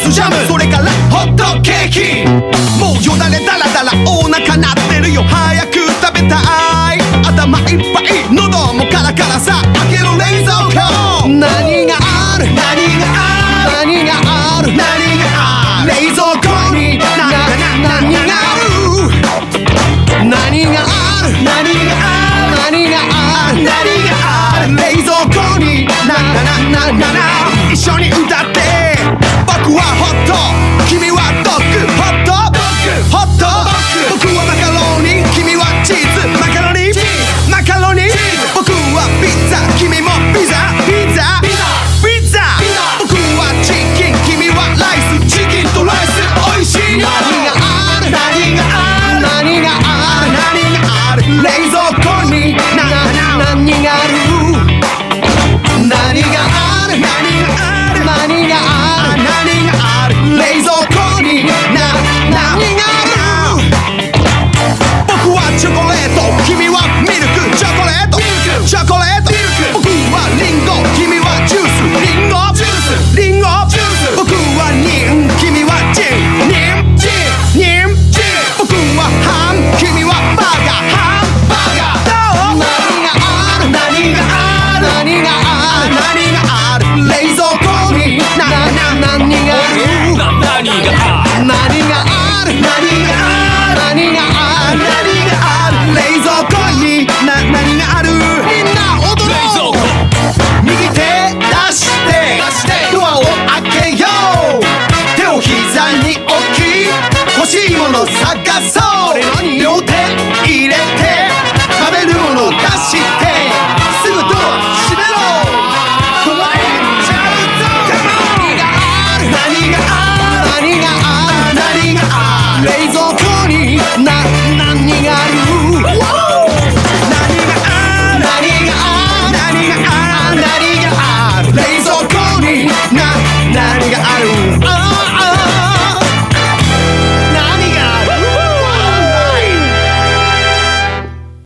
スジャム、それからホットケーキ。もうよだれだらだらお腹鳴ってるよ。早く食べたい。頭いっぱい、喉もカラカラさ。開けろ冷蔵庫。何がある、何がある、何がある、何がある。冷蔵庫に何がある、何がある、何がある、何がある、何がある。冷蔵庫に一緒に歌って。僕はホット、君はドッグ。ホット、ホット。僕はマカロニ、君はチーズ。マカロニ、マカロニ。僕はピッツァ、君もピザ。ピザ、ピザ。僕はチキン、君はライス。チキンとライス美味しいよ。何がある、何がある、何がある、何がある。冷蔵庫に何がある、何がある、何がある、何がある、何がある。冷蔵庫に何がある。僕はチョコレート、君はミルク。チョコレート、チョコレート。僕はリンゴ、君はジュース。リンゴ、リンゴ。僕はニン、君はジン。ニン、ニン。僕はハム、君はバーガー。ハンバーガー。どう？何がある、何がある、何がある、何がある。冷蔵庫に何がある、何がある、何がある、何がある、何がある、何がある。冷蔵庫に何がある。みんな踊ろう。右手出してドアを開けよう。手を膝に置き欲しいもの探そう。両手入れて食べるもの出してすぐドア閉めろ。壊れちゃうぞ。何がある、何がある、何がある、何がある。冷蔵庫に何